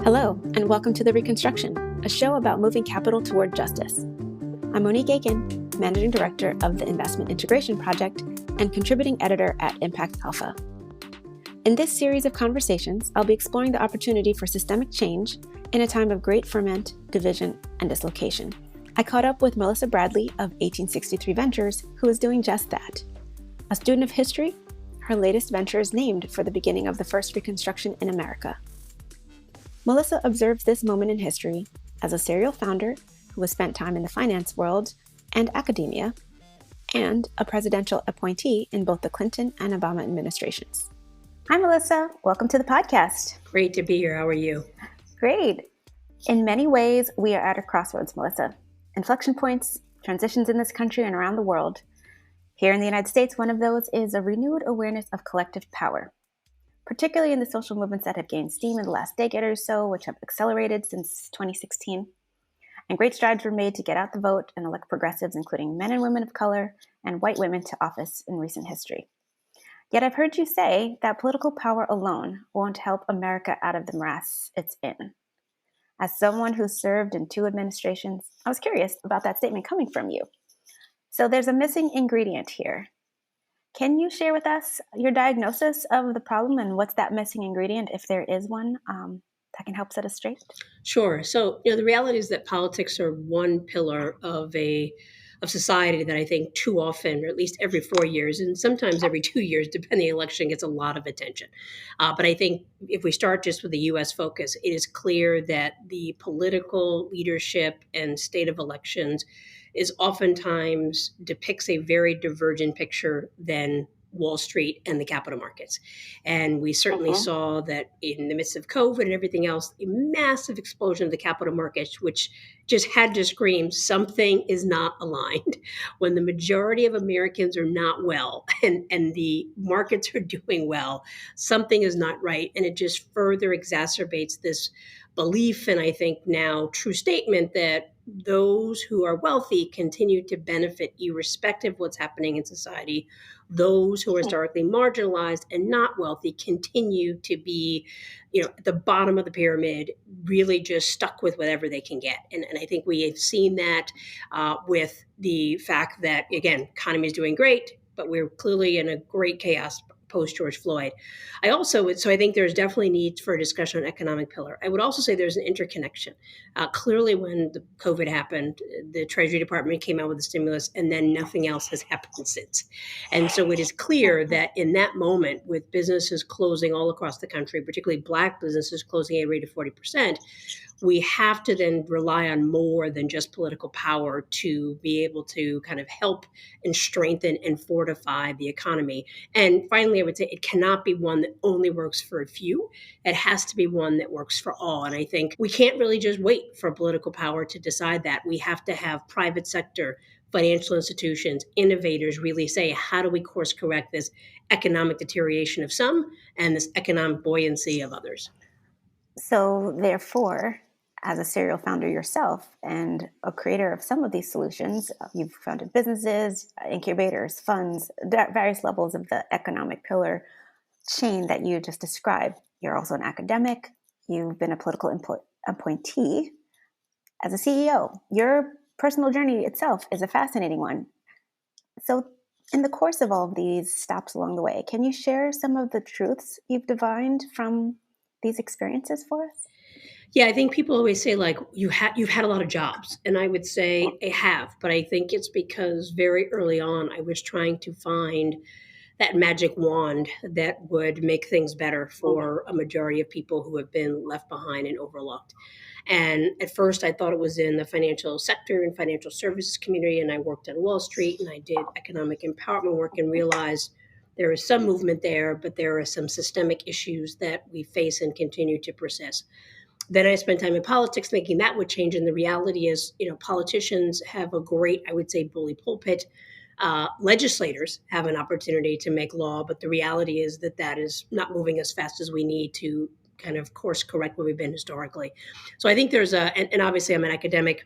Hello, and welcome to the Reconstruction, a show about moving capital toward justice. I'm Monique Aiken, Managing Director of the Investment Integration Project and contributing editor at Impact Alpha. In this series of conversations, I'll be exploring the opportunity for systemic change in a time of great ferment, division, and dislocation. I caught up with Melissa Bradley of 1863 Ventures, who is doing just that. A student of history, her latest venture is named for the beginning of the first Reconstruction in America. Melissa observes this moment in history as a serial founder who has spent time in the finance world and academia, and a presidential appointee in both the Clinton and Obama administrations. Hi, Melissa. Welcome to the podcast. Great to be here. How are you? Great. In many ways, we are at a crossroads, Melissa. Inflection points, transitions in this country and around the world. Here in the United States, one of those is a renewed awareness of collective power, particularly in the social movements that have gained steam in the last decade or so, which have accelerated since 2016. And great strides were made to get out the vote and elect progressives, including men and women of color and white women, to office in recent history. Yet I've heard you say that political power alone won't help America out of the morass it's in. As someone who served in 2 administrations, I was curious about that statement coming from you. So there's a missing ingredient here. Can you share with us your diagnosis of the problem and what's that missing ingredient, if there is one, that can help set us straight? Sure. So, the reality is that politics are one pillar of society that I think too often, or at least every 4 years, and sometimes every 2 years, depending on the election, gets a lot of attention. But I think if we start just with the U.S. focus, it is clear that the political leadership and state of elections is oftentimes depicts a very divergent picture than Wall Street and the capital markets. And we certainly saw that in the midst of COVID and everything else, a massive explosion of the capital markets, which just had to scream, something is not aligned. When the majority of Americans are not well and the markets are doing well, something is not right. And it just further exacerbates this belief, and I think now true statement, that those who are wealthy continue to benefit irrespective of what's happening in society. Those who are historically marginalized and not wealthy continue to be, at the bottom of the pyramid, really just stuck with whatever they can get. And I think we have seen that with the fact that, again, economy is doing great, but we're clearly in a great chaos post-George Floyd. I think there's definitely need for a discussion on economic pillar. I would also say there's an interconnection. Clearly, when the COVID happened, the Treasury Department came out with a stimulus, and then nothing else has happened since. And so it is clear that in that moment, with businesses closing all across the country, particularly Black businesses closing at a rate of 40%, we have to then rely on more than just political power to be able to kind of help and strengthen and fortify the economy. And finally, I would say it cannot be one that only works for a few. It has to be one that works for all. And I think we can't really just wait for political power to decide that. We have to have private sector, financial institutions, innovators really say, how do we course correct this economic deterioration of some and this economic buoyancy of others? So therefore, as a serial founder yourself and a creator of some of these solutions, you've founded businesses, incubators, funds, various levels of the economic pillar chain that you just described. You're also an academic. You've been a political appointee. As a CEO, your personal journey itself is a fascinating one. So in the course of all of these stops along the way, can you share some of the truths you've divined from these experiences for us? Yeah, I think people always say, like, you've had a lot of jobs. And I would say I have, but I think it's because very early on, I was trying to find that magic wand that would make things better for a majority of people who have been left behind and overlooked. And at first, I thought it was in the financial sector and financial services community. And I worked on Wall Street and I did economic empowerment work and realized there is some movement there, but there are some systemic issues that we face and continue to persist. Then I spent time in politics thinking that would change. And the reality is, politicians have a great, I would say, bully pulpit. Legislators have an opportunity to make law, but the reality is that is not moving as fast as we need to kind of course correct where we've been historically. So I think there's and obviously I'm an academic.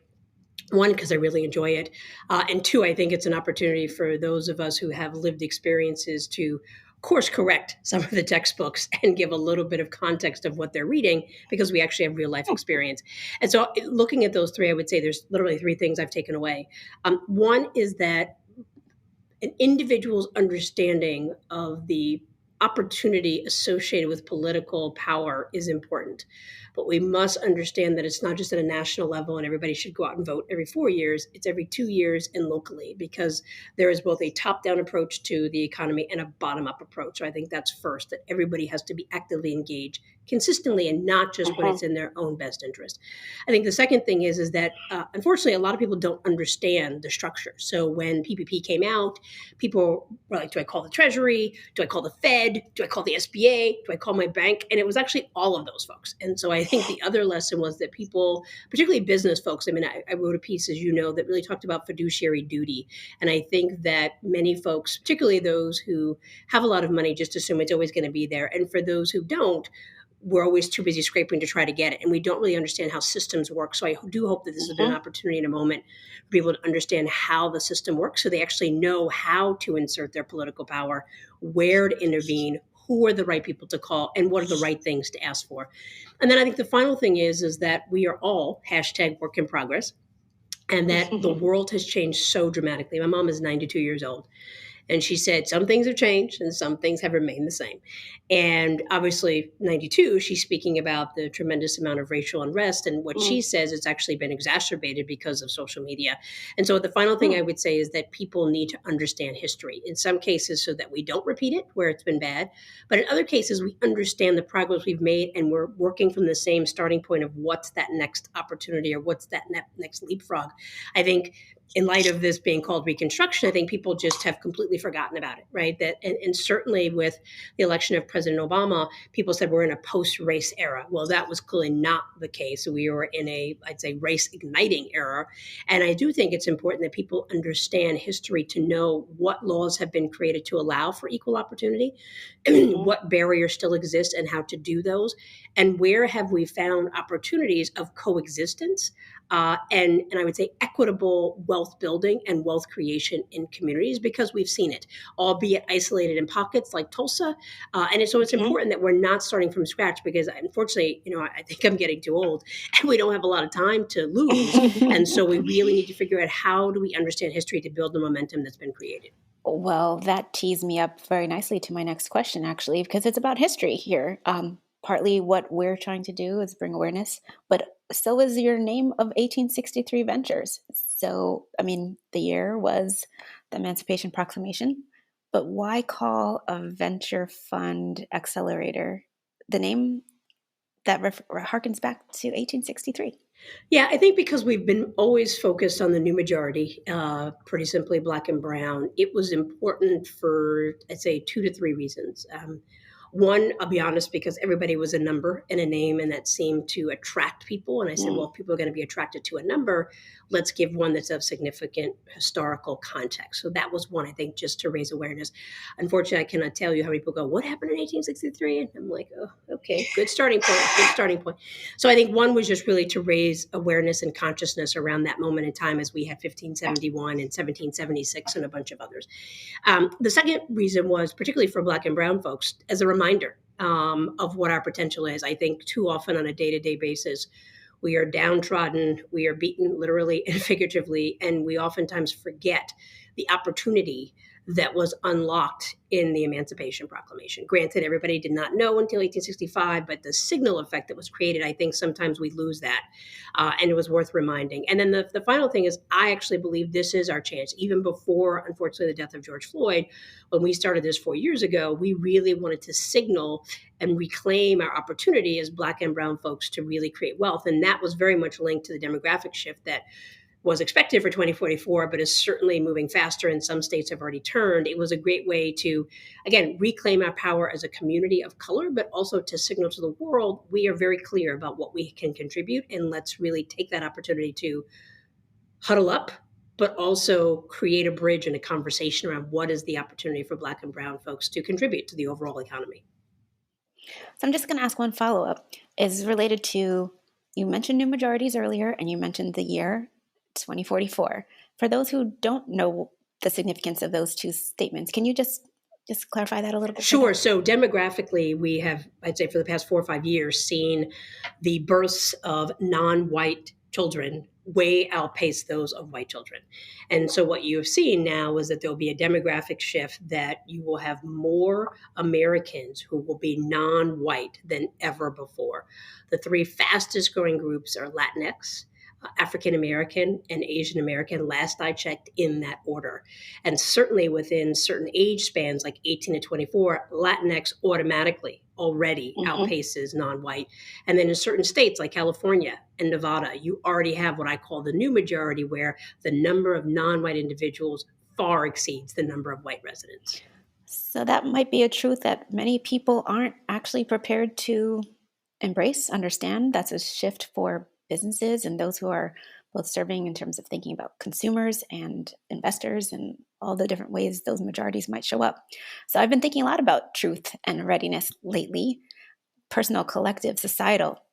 One, because I really enjoy it. And two, I think it's an opportunity for those of us who have lived experiences to course correct some of the textbooks and give a little bit of context of what they're reading because we actually have real life experience. And so, looking at those three, I would say there's literally three things I've taken away. One is that an individual's understanding of the opportunity associated with political power is important. But we must understand that it's not just at a national level and everybody should go out and vote every 4 years. It's every 2 years and locally, because there is both a top down approach to the economy and a bottom up approach. So I think that's first, that everybody has to be actively engaged consistently and not just when it's in their own best interest. I think the second thing is that unfortunately, a lot of people don't understand the structure. So when PPP came out, people were like, do I call the Treasury? Do I call the Fed? Do I call the SBA? Do I call my bank? And it was actually all of those folks. And so I think the other lesson was that people, particularly business folks, I mean, I wrote a piece, as you know, that really talked about fiduciary duty. And I think that many folks, particularly those who have a lot of money, just assume it's always going to be there. And for those who don't, we're always too busy scraping to try to get it. And we don't really understand how systems work. So I do hope that this has been an opportunity in a moment for people to understand how the system works so they actually know how to insert their political power, where to intervene, who are the right people to call, and what are the right things to ask for. And then I think the final thing is that we are all hashtag work in progress, and that the world has changed so dramatically. My mom is 92 years old. And she said some things have changed and some things have remained the same. And obviously, 92, she's speaking about the tremendous amount of racial unrest. And what she says it's actually been exacerbated because of social media. And so the final thing I would say is that people need to understand history, in some cases so that we don't repeat it where it's been bad. But in other cases, we understand the progress we've made and we're working from the same starting point of what's that next opportunity or what's that next leapfrog. I think in light of this being called Reconstruction, I think people just have completely forgotten about it, right? That and certainly with the election of President Obama, people said we're in a post-race era. Well, that was clearly not the case. We were in a, I'd say, race-igniting era. And I do think it's important that people understand history to know what laws have been created to allow for equal opportunity, what barriers still exist and how to do those, and where have we found opportunities of coexistence and I would say equitable wealth building and wealth creation in communities, because we've seen it, albeit isolated in pockets like Tulsa. So it's important that we're not starting from scratch, because unfortunately, I think I'm getting too old and we don't have a lot of time to lose. And so we really need to figure out how do we understand history to build the momentum that's been created. Well, that tees me up very nicely to my next question, actually, because it's about history here. Partly what we're trying to do is bring awareness, but so is your name of 1863 Ventures. So, I mean, the year was the Emancipation Proclamation, but why call a venture fund accelerator the name that harkens back to 1863? Yeah, I think because we've been always focused on the new majority, pretty simply Black and brown, it was important for, I'd say, 2 to 3 reasons. One, I'll be honest, because everybody was a number and a name, and that seemed to attract people. And I said, well, if people are going to be attracted to a number, let's give one that's of significant historical context. So that was one, I think, just to raise awareness. Unfortunately, I cannot tell you how many people go, what happened in 1863? And I'm like, oh, okay, good starting point, good starting point. So I think one was just really to raise awareness and consciousness around that moment in time, as we had 1571 and 1776 and a bunch of others. The second reason was particularly for Black and brown folks as a reminder of what our potential is. I think too often on a day-to-day basis, we are downtrodden, we are beaten literally and figuratively, and we oftentimes forget the opportunity that was unlocked in the Emancipation Proclamation. Granted, everybody did not know until 1865, but the signal effect that was created, I think sometimes we lose that, and it was worth reminding. And then the final thing is, I actually believe this is our chance. Even before, unfortunately, the death of George Floyd, when we started this 4 years ago, we really wanted to signal and reclaim our opportunity as Black and brown folks to really create wealth. And that was very much linked to the demographic shift that was expected for 2044, but is certainly moving faster, and some states have already turned. It was a great way to, again, reclaim our power as a community of color, but also to signal to the world we are very clear about what we can contribute, and let's really take that opportunity to huddle up, but also create a bridge and a conversation around what is the opportunity for Black and brown folks to contribute to the overall economy. So I'm just going to ask one follow-up. Is related to, you mentioned new majorities earlier, and you mentioned the year 2044. For those who don't know the significance of those two statements, can you just just clarify that a little bit further? Sure. So demographically, we have, I'd say for the past 4 or 5 years, seen the births of non-white children way outpace those of white children. And so what you have seen now is that there'll be a demographic shift that you will have more Americans who will be non-white than ever before. The three fastest growing groups are Latinx, African American, and Asian American, last I checked, in that order. And certainly within certain age spans, like 18 to 24, Latinx automatically already outpaces non-white. And then in certain states like California and Nevada, you already have what I call the new majority, where the number of non-white individuals far exceeds the number of white residents. So that might be a truth that many people aren't actually prepared to embrace, understand. That's a shift for businesses and those who are both serving in terms of thinking about consumers and investors and all the different ways those majorities might show up. So I've been thinking a lot about truth and readiness lately, personal, collective, societal,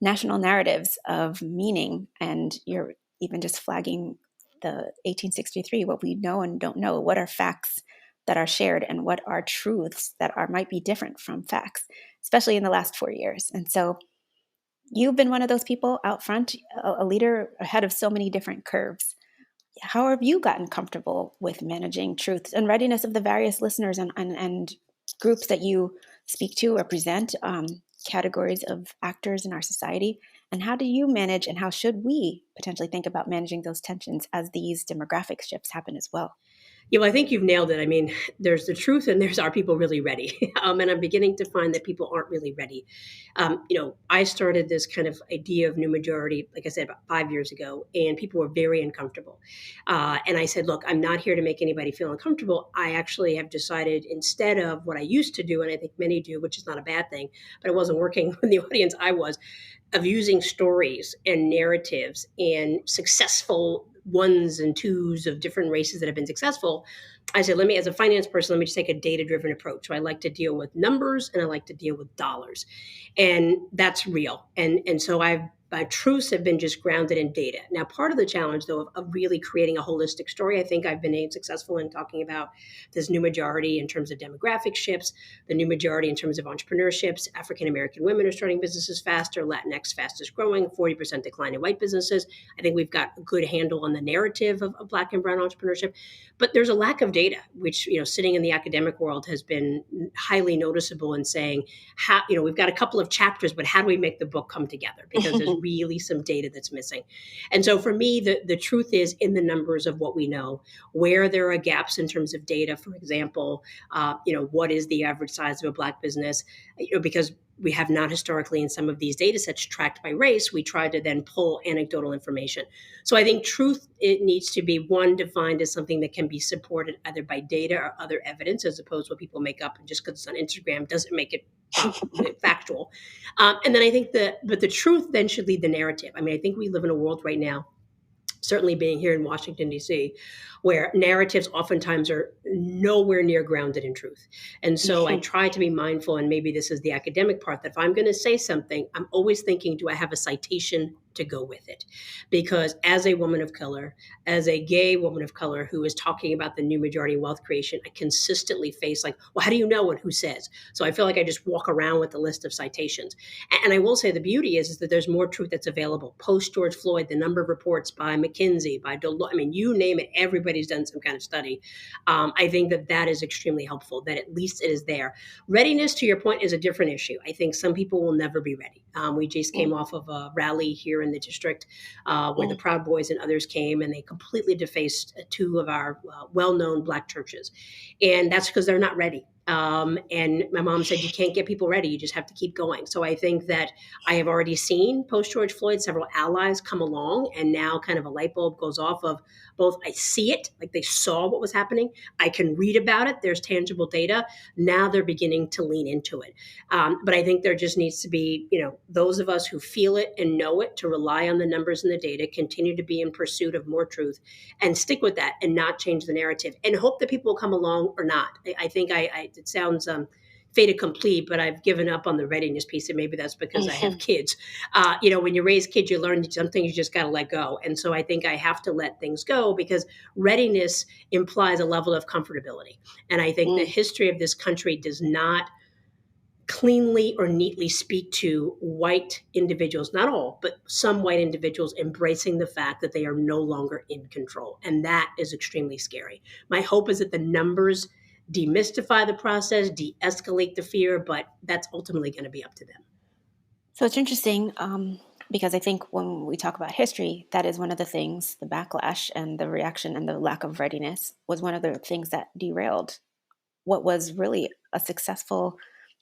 national narratives of meaning. And you're even just flagging the 1863, what we know and don't know, what are facts that are shared and what are truths that might be different from facts, especially in the last 4 years. And so you've been one of those people out front, a leader ahead of so many different curves. How have you gotten comfortable with managing truth and readiness of the various listeners and groups that you speak to or present, categories of actors in our society? And how do you manage, and how should we potentially think about managing those tensions as these demographic shifts happen as well? Yeah, well, I think you've nailed it. I mean, there's the truth and there's, are people really ready? And I'm beginning to find that people aren't really ready. I started this kind of idea of new majority, like I said, about 5 years ago, and people were very uncomfortable. And I said, look, I'm not here to make anybody feel uncomfortable. I actually have decided, instead of what I used to do, and I think many do, which is not a bad thing, but it wasn't working with the audience I was, of using stories and narratives and successful ones and twos of different races that have been successful. I said, let me, as a finance person, let me just take a data-driven approach. So I like to deal with numbers and I like to deal with dollars. And that's real. And so my truths have been just grounded in data. Now, part of the challenge, though, of really creating a holistic story, I think I've been successful in talking about this new majority in terms of demographic shifts, the new majority in terms of entrepreneurships. African American women are starting businesses faster, Latinx fastest growing, 40% decline in white businesses. I think we've got a good handle on the narrative of Black and brown entrepreneurship. But there's a lack of data, which, sitting in the academic world has been highly noticeable in saying, how, we've got a couple of chapters, but how do we make the book come together? Because there's really some data that's missing. And so for me, the truth is in the numbers of what we know, where there are gaps in terms of data. For example, what is the average size of a Black business? Because we have not historically in some of these data sets tracked by race, we try to then pull anecdotal information. So I think truth, it needs to be, one, defined as something that can be supported either by data or other evidence, as opposed to what people make up, and just because it's on Instagram doesn't make it factual. And then I think but the truth then should lead the narrative. I mean, I think we live in a world right now, certainly being here in Washington, D.C., where narratives oftentimes are nowhere near grounded in truth. And so I try to be mindful, and maybe this is the academic part, that if I'm going to say something, I'm always thinking, do I have a citation to go with it? Because as a woman of color, as a gay woman of color who is talking about the new majority wealth creation, I consistently face like, well, how do you know and who says? So I feel like I just walk around with a list of citations. And I will say the beauty is that there's more truth that's available. Post George Floyd, the number of reports by McKinsey, by Deloitte, I mean, you name it, everybody's done some kind of study. I think that is extremely helpful, that at least it is there. Readiness, to your point, is a different issue. I think some people will never be ready. We just came off of a rally here in the district where the Proud Boys and others came, and they completely defaced two of our well-known Black churches. And that's because they're not ready. And my mom said, you can't get people ready. You just have to keep going. So I think that I have already seen post George Floyd, several allies come along, and now kind of a light bulb goes off of both. I see it, like they saw what was happening. I can read about it. There's tangible data. Now they're beginning to lean into it. But I think there just needs to be, those of us who feel it and know it, to rely on the numbers and the data, continue to be in pursuit of more truth, and stick with that and not change the narrative, and hope that people will come along or not. I think it sounds fait accompli, but I've given up on the readiness piece, and maybe that's because I have Mhm. kids. When you raise kids, you learn that some things you just got to let go, and so I think I have to let things go because readiness implies a level of comfortability, and I think the Mm. history of this country does not cleanly or neatly speak to white individuals, not all, but some white individuals embracing the fact that they are no longer in control. And that is extremely scary. My hope is that the numbers demystify the process, de escalate the fear, but that's ultimately going to be up to them. So it's interesting because I think when we talk about history, that is one of the things, the backlash and the reaction and the lack of readiness was one of the things that derailed what was really a successful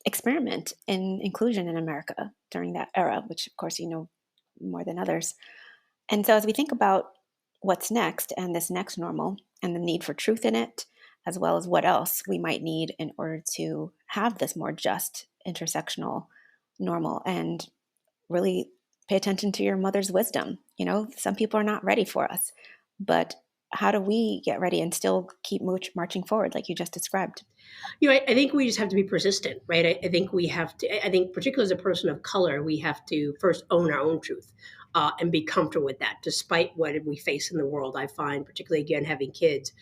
experiment in inclusion in America during that era, which of course you know more than others. And so as we think about what's next and this next normal and the need for truth in it, as well as what else we might need in order to have this more just intersectional normal and really pay attention to your mother's wisdom. You know, some people are not ready for us, but how do we get ready and still keep marching forward like you just described? I think we just have to be persistent, right? I think we have to, I think, particularly as a person of color, we have to first own our own truth and be comfortable with that, despite what we face in the world. I find, particularly again, having kids,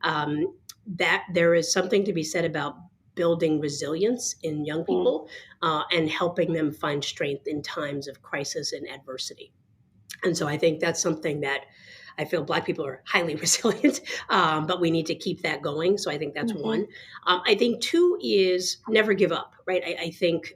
that there is something to be said about building resilience in young Mm. people and helping them find strength in times of crisis and adversity. And so I think that's something that I feel Black people are highly resilient, but we need to keep that going. So I think that's Hmm. one. I think two is never give up, right? I think,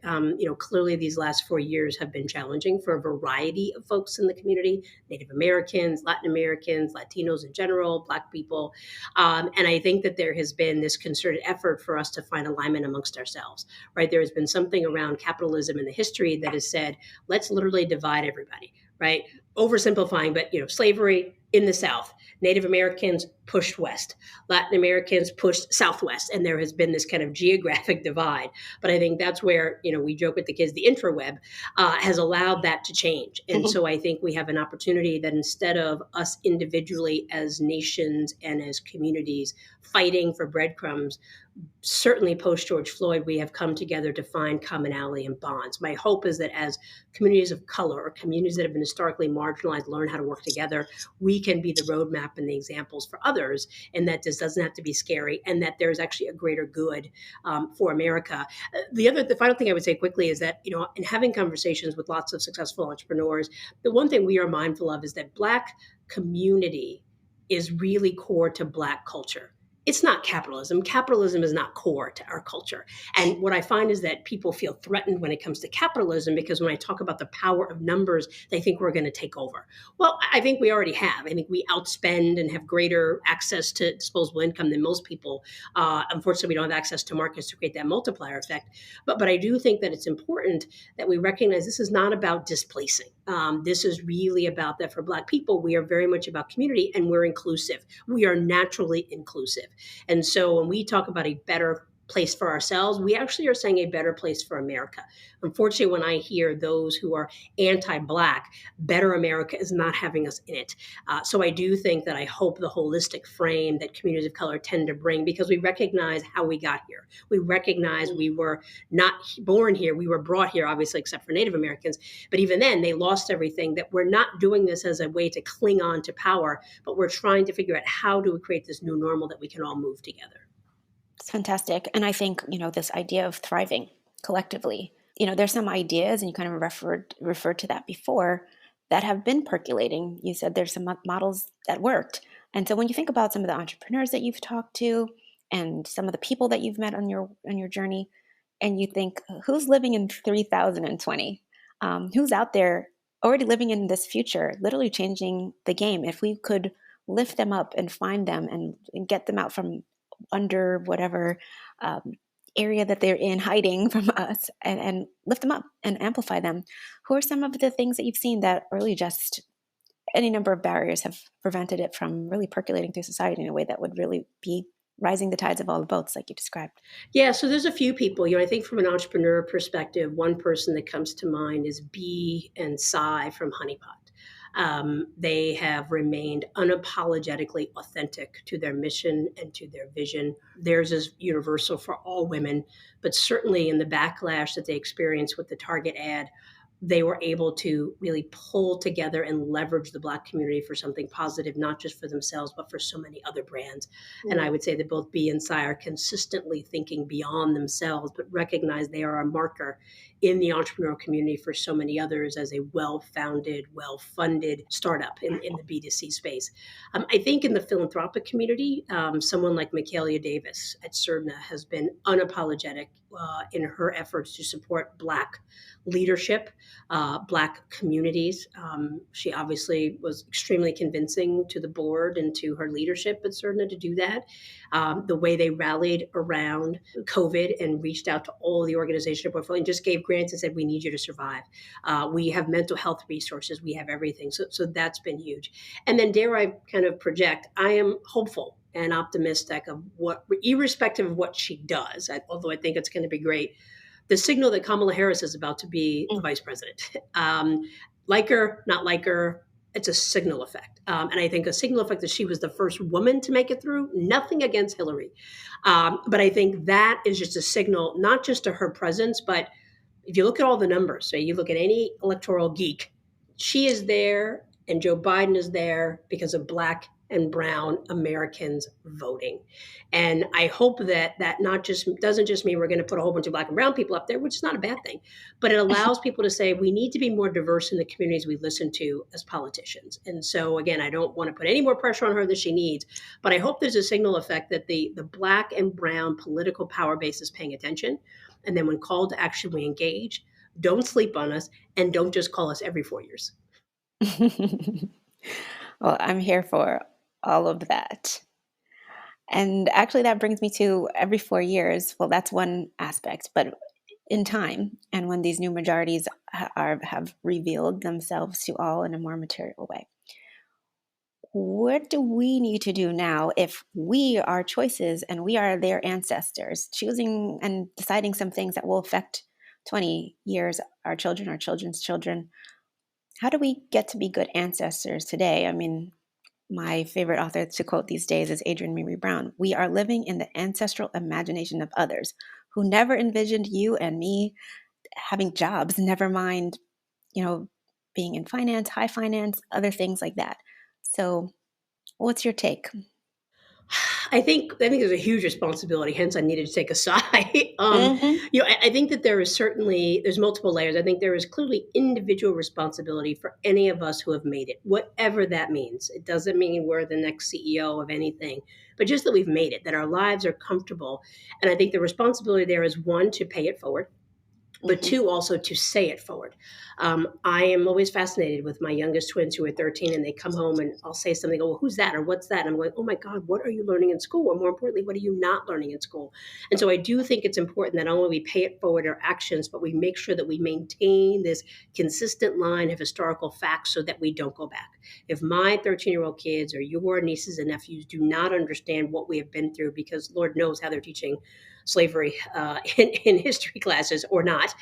clearly these last 4 years have been challenging for a variety of folks in the community, Native Americans, Latin Americans, Latinos in general, Black people. And I think that there has been this concerted effort for us to find alignment amongst ourselves, right? There has been something around capitalism in the history that has said, let's literally divide everybody, right? Oversimplifying, but slavery in the South, Native Americans pushed west, Latin Americans pushed southwest, and there has been this kind of geographic divide. But I think that's where we joke with the kids, the intraweb has allowed that to change, and so I think we have an opportunity that instead of us individually as nations and as communities fighting for breadcrumbs, certainly post George Floyd, we have come together to find commonality and bonds. My hope is that as communities of color or communities that have been historically marginalized learn how to work together, we can be the roadmap and the examples for others, and that this doesn't have to be scary, and that there's actually a greater good for America. The final thing I would say quickly is that in having conversations with lots of successful entrepreneurs, the one thing we are mindful of is that Black community is really core to Black culture. It's not capitalism. Capitalism is not core to our culture. And what I find is that people feel threatened when it comes to capitalism because when I talk about the power of numbers, they think we're going to take over. Well, I think we already have. I think we outspend and have greater access to disposable income than most people. Unfortunately, we don't have access to markets to create that multiplier effect. But I do think that it's important that we recognize this is not about displacing. This is really about that for Black people, we are very much about community and we're inclusive. We are naturally inclusive. And so when we talk about a better place for ourselves, we actually are saying a better place for America. Unfortunately, when I hear those who are anti-Black, better America is not having us in it. So I do think that I hope the holistic frame that communities of color tend to bring, because we recognize how we got here. We recognize we were not born here. We were brought here, obviously, except for Native Americans. But even then, they lost everything. That we're not doing this as a way to cling on to power, but we're trying to figure out how do we create this new normal that we can all move together. It's fantastic. And I think, this idea of thriving collectively, there's some ideas, and you kind of referred to that before, that have been percolating. You said there's some models that worked. And so when you think about some of the entrepreneurs that you've talked to and some of the people that you've met on your journey, and you think, who's living in 3020? Who's out there already living in this future, literally changing the game? If we could lift them up and find them and get them out from under whatever um, area that they're in hiding from us, and lift them up and amplify them. Who are some of the things that you've seen that really just any number of barriers have prevented it from really percolating through society in a way that would really be rising the tides of all the boats like you described? Yeah, so there's a few people. I think from an entrepreneur perspective, one person that comes to mind is Bee and Cy from Honeypot. They have remained unapologetically authentic to their mission and to their vision. Theirs is universal for all women, but certainly in the backlash that they experienced with the Target ad, they were able to really pull together and leverage the Black community for something positive, not just for themselves, but for so many other brands. And I would say that both B and Cy are consistently thinking beyond themselves, but recognize they are a marker in the entrepreneurial community for so many others as a well-founded, well-funded startup in the B2C space. I think in the philanthropic community, someone like Michaelia Davis at Cerdna has been unapologetic in her efforts to support Black leadership, Black communities. She obviously was extremely convincing to the board and to her leadership at Cerdna to do that. The way they rallied around COVID and reached out to all the organization portfolio and just gave grants and said, "We need you to survive. We have mental health resources. We have everything." So that's been huge. And then, dare I kind of project, I am hopeful and optimistic of what, irrespective of what she does, although I think it's going to be great, the signal that Kamala Harris is about to be the vice president. Like her, not like her, it's a signal effect. And I think a signal effect that she was the first woman to make it through, nothing against Hillary. But I think that is just a signal, not just to her presence, but if you look at all the numbers, so you look at any electoral geek, she is there and Joe Biden is there because of Black and brown Americans voting. And I hope that not just doesn't just mean we're going to put a whole bunch of Black and brown people up there, which is not a bad thing, but it allows people to say we need to be more diverse in the communities we listen to as politicians. And so again, I don't want to put any more pressure on her than she needs, but I hope there's a signal effect that the Black and brown political power base is paying attention. And then when called to action, we engage. Don't sleep on us, and don't just call us every 4 years. Well, I'm here for all of that. And actually, that brings me to every 4 years. Well, that's one aspect, but in time, and when these new majorities have revealed themselves to all in a more material way, what do we need to do now if we are choices and we are their ancestors, choosing and deciding some things that will affect 20 years, our children, our children's children? How do we get to be good ancestors today? I mean, my favorite author to quote these days is Adrienne Maree Brown. We are living in the ancestral imagination of others who never envisioned you and me having jobs, never mind, being in finance, high finance, other things like that. So what's your take? I think there's a huge responsibility. Hence, I needed to take a side. Mm-hmm. I think that there's multiple layers. I think there is clearly individual responsibility for any of us who have made it, whatever that means. It doesn't mean we're the next CEO of anything, but just that we've made it, that our lives are comfortable. And I think the responsibility there is one, to pay it forward, but two, also to say it forward. I am always fascinated with my youngest twins who are 13, and they come home and I'll say something, oh, well, who's that? Or what's that? And I'm going, oh my God, what are you learning in school? Or more importantly, what are you not learning in school? And so I do think it's important that not only we pay it forward our actions, but we make sure that we maintain this consistent line of historical facts so that we don't go back. If my 13-year-old kids or your nieces and nephews do not understand what we have been through, because Lord knows how they're teaching slavery in history classes or not,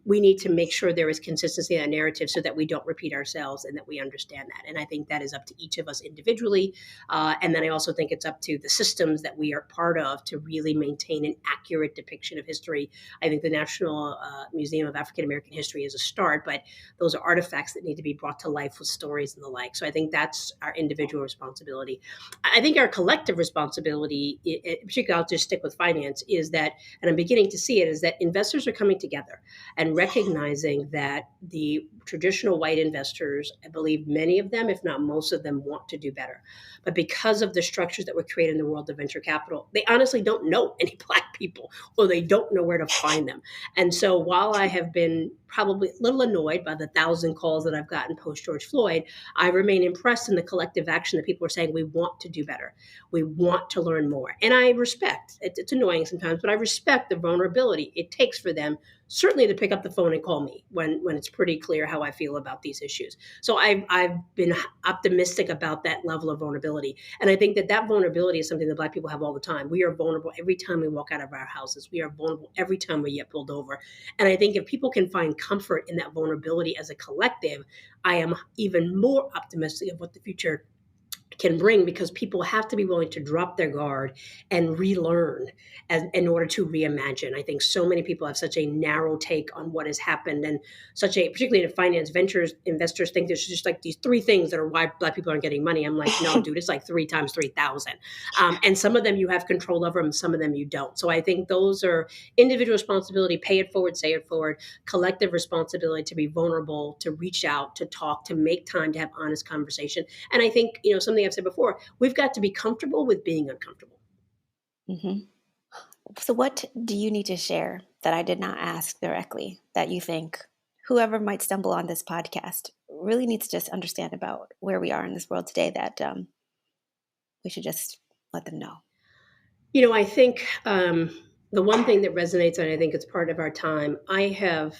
we need to make sure there is consistency in that narrative so that we don't repeat ourselves and that we understand that. And I think that is up to each of us individually. And then I also think it's up to the systems that we are part of to really maintain an accurate depiction of history. I think the National Museum of African American History is a start, but those are artifacts that need to be brought to life with stories and the like. So I think that's our individual responsibility. I think our collective responsibility, particularly I'll just stick with finance, is that, and I'm beginning to see it, is that investors are coming together and recognizing that the traditional white investors, I believe many of them, if not most of them, want to do better. But because of the structures that were created in the world of venture capital, they honestly don't know any Black people, or they don't know where to find them. And so while I have been probably a little annoyed by the 1,000 calls that I've gotten post George Floyd, I remain impressed in the collective action that people are saying, we want to do better. We want to learn more. And I respect, it's annoying sometimes, but I respect the vulnerability it takes for them certainly to pick up the phone and call me when it's pretty clear how I feel about these issues. So I've been optimistic about that level of vulnerability. And I think that vulnerability is something that Black people have all the time. We are vulnerable every time we walk out of our houses. We are vulnerable every time we get pulled over. And I think if people can find comfort in that vulnerability as a collective, I am even more optimistic of what the future can bring, because people have to be willing to drop their guard and relearn in order to reimagine. I think so many people have such a narrow take on what has happened, and particularly in finance ventures, investors think there's just like these three things that are why Black people aren't getting money. I'm like, no, dude, it's like 3 times 3,000. And some of them you have control over, and some of them you don't. So I think those are individual responsibility, pay it forward, say it forward, collective responsibility to be vulnerable, to reach out, to talk, to make time to have honest conversation. And I think, something I've said before, we've got to be comfortable with being uncomfortable. Mm-hmm. So what do you need to share that I did not ask directly that you think whoever might stumble on this podcast really needs to just understand about where we are in this world today, that we should just let them know? I think the one thing that resonates, and I think it's part of our time, I have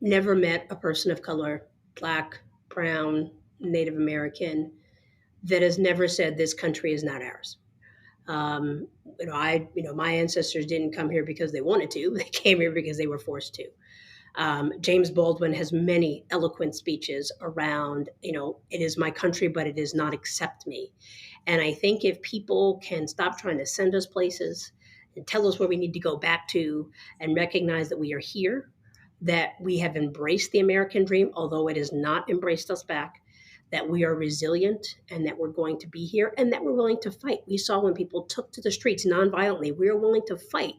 never met a person of color, Black, brown, Native American, that has never said this country is not ours. My ancestors didn't come here because they wanted to. They came here because they were forced to. James Baldwin has many eloquent speeches around, it is my country, but it does not accept me. And I think if people can stop trying to send us places and tell us where we need to go back to, and recognize that we are here, that we have embraced the American dream, although it has not embraced us back, that we are resilient, and that we're going to be here, and that we're willing to fight. We saw when people took to the streets nonviolently, we are willing to fight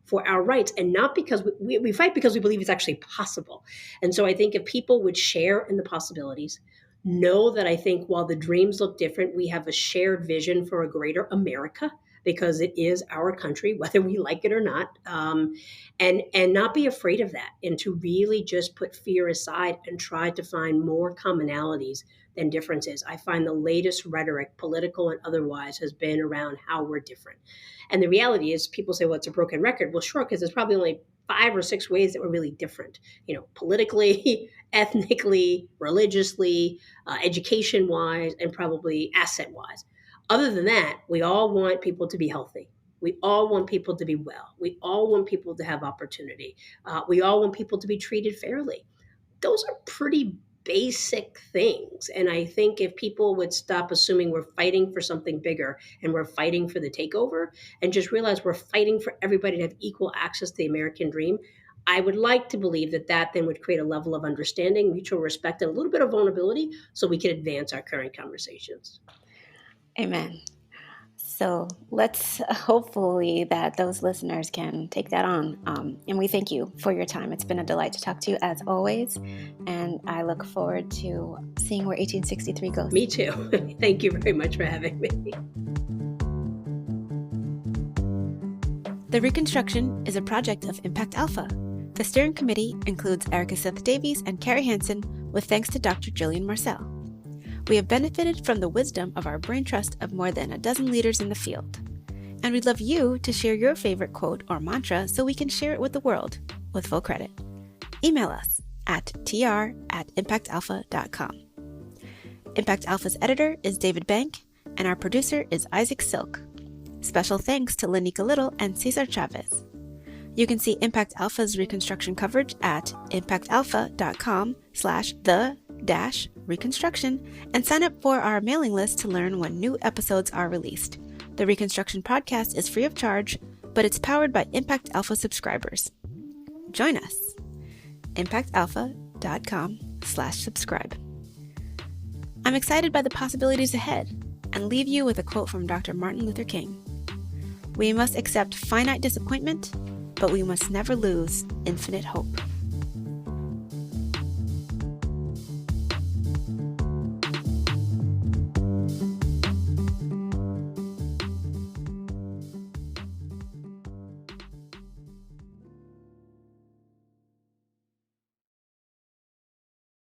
for our rights, and not because we fight because we believe it's actually possible. And so I think if people would share in the possibilities, know that I think while the dreams look different, we have a shared vision for a greater America, because it is our country, whether we like it or not, and not be afraid of that, and to really just put fear aside and try to find more commonalities than differences. I find the latest rhetoric, political and otherwise, has been around how we're different. And the reality is, people say, well, it's a broken record. Well, sure, because there's probably only 5 or 6 ways that we're really different, politically, ethnically, religiously, education-wise, and probably asset-wise. Other than that, we all want people to be healthy. We all want people to be well. We all want people to have opportunity. We all want people to be treated fairly. Those are pretty basic things. And I think if people would stop assuming we're fighting for something bigger and we're fighting for the takeover, and just realize we're fighting for everybody to have equal access to the American dream, I would like to believe that then would create a level of understanding, mutual respect, and a little bit of vulnerability, so we can advance our current conversations. Amen. So let's hopefully that those listeners can take that on. And we thank you for your time. It's been a delight to talk to you as always. And I look forward to seeing where 1863 goes. Me too. Thank you very much for having me. The Reconstruction is a project of Impact Alpha. The steering committee includes Erica Seth Davies and Carrie Hansen, with thanks to Dr. Jillian Marcel. We have benefited from the wisdom of our brain trust of more than a dozen leaders in the field. And we'd love you to share your favorite quote or mantra so we can share it with the world, with full credit. Email us at tr@impactalpha.com. Impact Alpha's editor is David Bank, and our producer is Isaac Silk. Special thanks to Lanika Little and Cesar Chavez. You can see Impact Alpha's Reconstruction coverage at impactalpha.com/the-reconstruction and sign up for our mailing list to learn when new episodes are released. The Reconstruction podcast is free of charge, but it's powered by Impact Alpha subscribers. Join us. impactalpha.com/subscribe. I'm excited by the possibilities ahead and leave you with a quote from Dr. Martin Luther King. We must accept finite disappointment, but we must never lose infinite hope.